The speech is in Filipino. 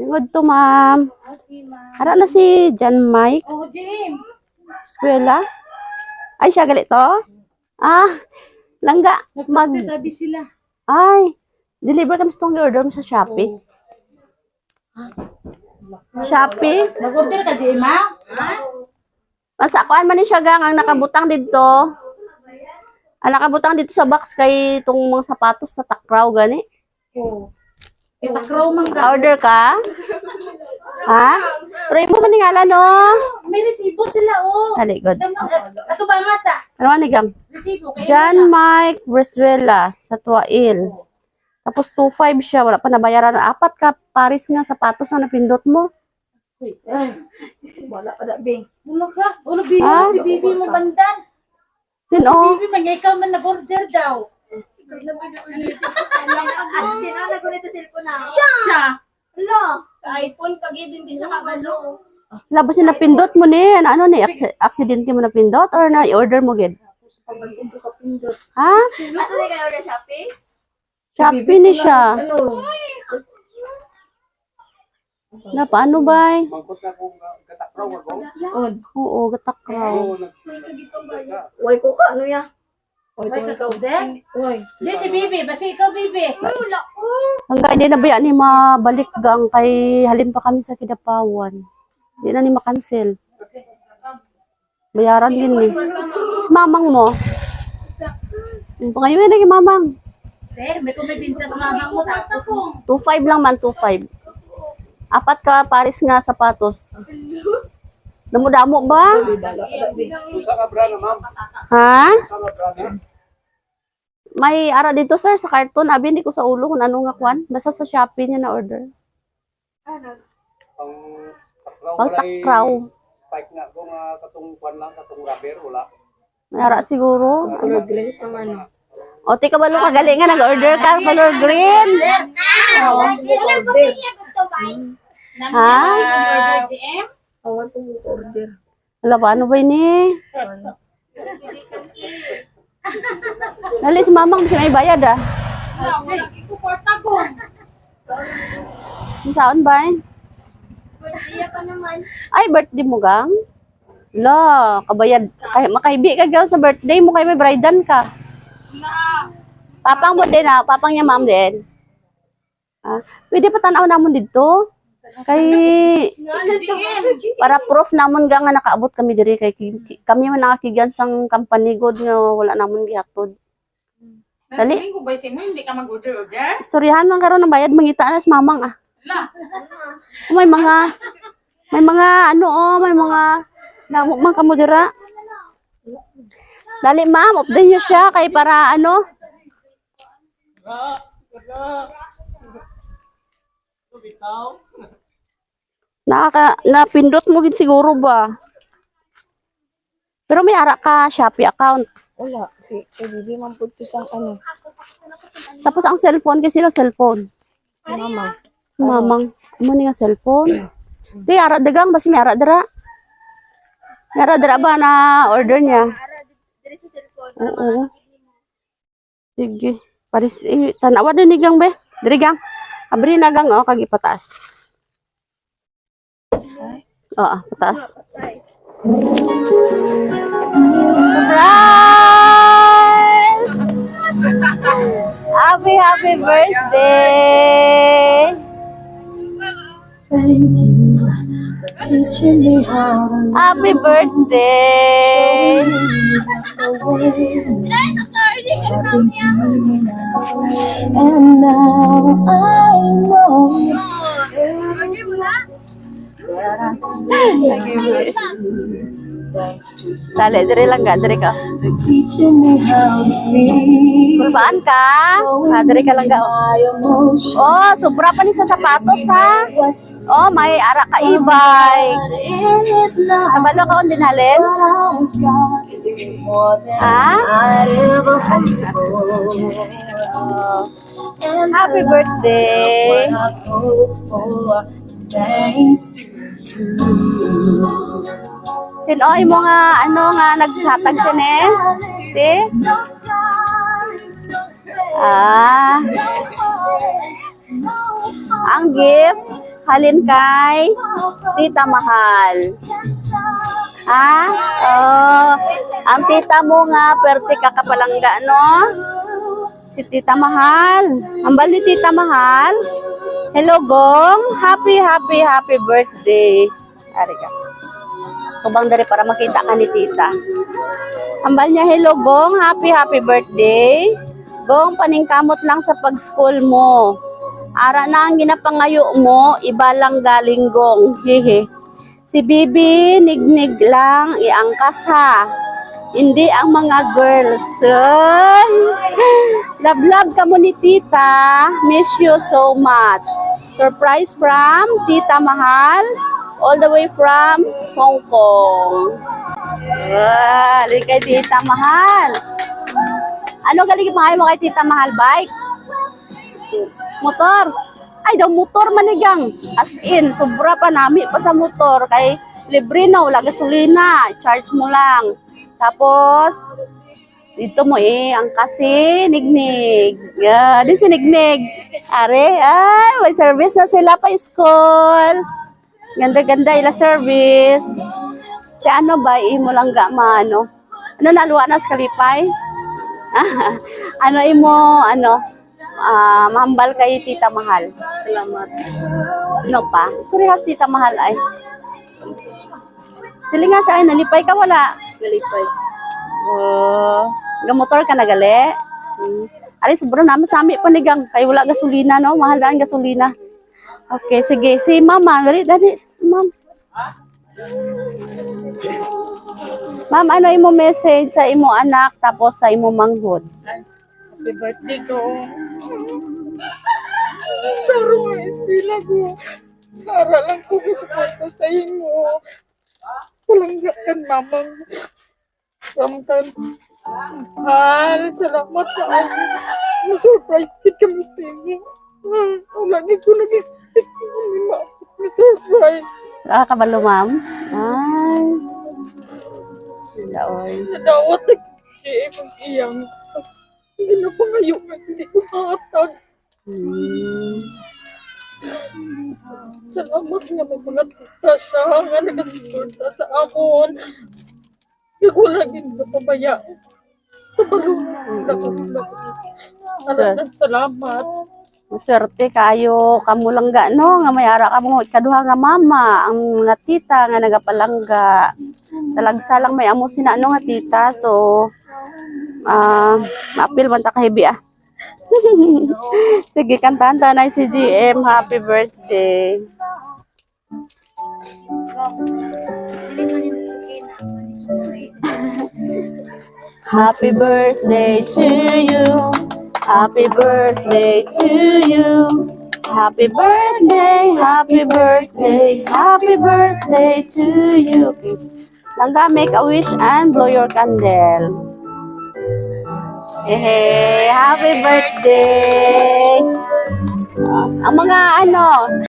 Good to, ma'am. Okay, ma'am. Harap na si John Mike. Oh, Jim. Eskwela. Ay, siya galit to? Ah, langga. Nagsabi sila. Ay, deliver kami sa itong order mo sa Shopee. Shopee? Mag-order ka, Jim, ha? Ha? Masakuan man ni siya gang ang nakabutang dito. Ang nakabutang dito sa box kay itong mga sapatos sa takraw gani. Oh. Itakraw man ka. Order ka? Ha? Try mo maningala no? May resibo sila, oh. Dali, good. Ato ba nga sa? Ano man gang? Resibo. Kaya John Mike Brizuela sa Tuail. Tapos 2.5 siya, wala pa nabayaran. 4 ka paris nga sapatos ang napindot mo. Wala pa da, Bing. Ulo ka. Ulo, Bibi. Ah? Si Bibi mo bandan. Si Sino? Bibi, man, ikaw man nag-order daw. Sino nagunit sa cellphone na? Siya. Hello. Sa iPhone pag hindi siya kabalo. Labas yung napindot mo ni. Ano ni? Aksidente mo napindot or na-order mo gid? Ha? Asa na kayo order Shopee? Shopee ni siya. Ano? Na paano ba? Mangkot na kung katakraw ako. On. Oo, gatakraw. Uy, ko ka, ano ya? May kaka-order? Uy. Di, si Bibi. Basta ikaw, Bibi. Wala ko. Hanggang hindi na ba yan ni mabalik gang kay halin pa kami sa Kidapawan. Hindi na ni makancel. Bayaran din ni. Si mamang mo. Ngayon na kay mamang. Sir, may kumibintas mamang mo. Tapos, 2.5 lang man, 2.5. 4 ka paris nga sapatos. Damo-damo ba? Susa ka bra na ma'am. Ha? Susa ka bra na. May ara dito sir sa karton. Abi hindi ko sa ulo kung ano nga kwan. Basta sa Shopee niya na order. Ang takraw. Pang takraw. Spike nga ko nga katong kwan lang, katong rubber, wala. May ara siguro. Color green pa man. O, tika balo ka galing nga nag-order ka. Color green. Ilan po niya gusto ba? Ha? order, GM? Awan ko order. Wala ba? Ano ba ini? Dali si mamang kasi may bayad ah. Wala kikuporta ko. Saan ba? Birthday pa naman. Ay, birthday mo gang? La, kabayad. Makaibi ka girl sa birthday mo kay may bridean ka. Papang mo din ah. Papang niya ma'am din. Ah, pwede pa tanaw namon dito. Kay para proof namon nga nakaabot kami diri kay kami man nakakigyan sang company good nga wala namon gihatod. Dali. Sabihin ko ba sa'yo, hindi ka mag-order? Istoryahan man karon ng bayad mangita na sa mamang ah. Wala. May mga ano oh, may mga damo man kamo dira. Dali ma'am, update niyo siya kay para ano. Napindot mo gid siguro ba? Pero may ara ka Shopee account. Wala. Si Bibi man po ito sa ano. Tapos ang cellphone kasi sino cellphone? Mama. Mamang, mo ni nga cellphone. Di ara dagang basi may ara dira. May ara dira ba na order niya? Diri sa cellphone. Oo. Sige. Paris tanawa din ni gang be. Diri gang. Abri na gang oh kag ipataas. Oo, pataas. Surprise! Happy birthday! Happy birthday! And now I know Dali, diri lang ka, diri ka. teaching me how to feel. Kulbaan ka? Diri ka lang ka. Oh, sobra pa ni sa sapatos ha. Oh, may ara ka e-bike. It is not Kabalo ka on dinhalin? more than Ha? I ever hoped for. And Happy birthday. what I hoped for is thanks to you. Sinoy mo nga, ano nga, naghatag sini? Si? No time, no space, Ah, no hope, no ang gift. halin kay Tita Mahal. Ha? Oh, ang tita mo nga, pwerte ka kapalangga, no? Si Tita Mahal. Ambal ni Tita Mahal. Hello, Gong. Happy birthday. Ari ka. Kubang dari para makita ka ni Tita. Ambal niya, hello, Gong. Happy birthday. Gong, paningkamot lang sa pag-school mo. Ara na ang ginapangayo mo, iba lang galing, Gong. Hehe. Si Bibi, nignig lang, iangkas ha. Hindi ang mga girls. Love ka mo ni Tita. Miss you so much. Surprise from Tita Mahal, all the way from Hong Kong. Galing kay Tita Mahal. Ano galing pangalan mo kay Tita Mahal? Bike? Motor? Ay, daw motor manigang. As in, sobra pa nami pa sa motor. Kay libre na, wala gasolina. Charge mo lang. Tapos, dito mo ang kasi nignig. Din si nignig. Are, ay, may service na sila pa school. Ganda-ganda ila service. Si ano ba, mo lang ga maano. Ano naluwa na sa kalipay? Ano imo, mahambal kay Tita Mahal. Salamat. Ano pa? Sorry has Tita Mahal ay. Sili nga siya ay nalipay ka wala. Nalipay. Oh, gamotor ka na gali. Ari sobrang naman sami panigang kay wala gasolina no, mahal daan gasolina. Okay, sige. Si Mama, dali, Ma'am. Ma'am, ano imo message sa imo anak tapos sa imo manghod? Happy birthday ko. Pero may sila ko. Para lang ko gusto sa inyo. Palanggakan mamang. Samtan. Mahal, salamat sa akin. Na-surprise kit kami sa inyo. Lagi ko nag-isip na-surprise. Nakakabalo, Ma'am? Ay. Laoy. Nadawat nag-siya mag-iyang. Hindi na pa ngayon hindi ko makatag. Salamat nga may mga tita siya nga nagasuporta sa akon. Nagulagin na pabaya. Pabalungan na ko. Salamat. Maswerte kayo kamulangga no nga may ara ka mo ikaduha nga mama ang mga tita nga nagapalangga. Talagsa lang may amo sina ano nga tita so maapil man ta ka heavy ah. Sige kantahan tanay si GM happy birthday. Happy birthday to you. Happy birthday to you. Happy birthday, happy birthday, happy birthday to you. Okay. Langga, make a wish and blow your candle. Hey, happy birthday. Ang mga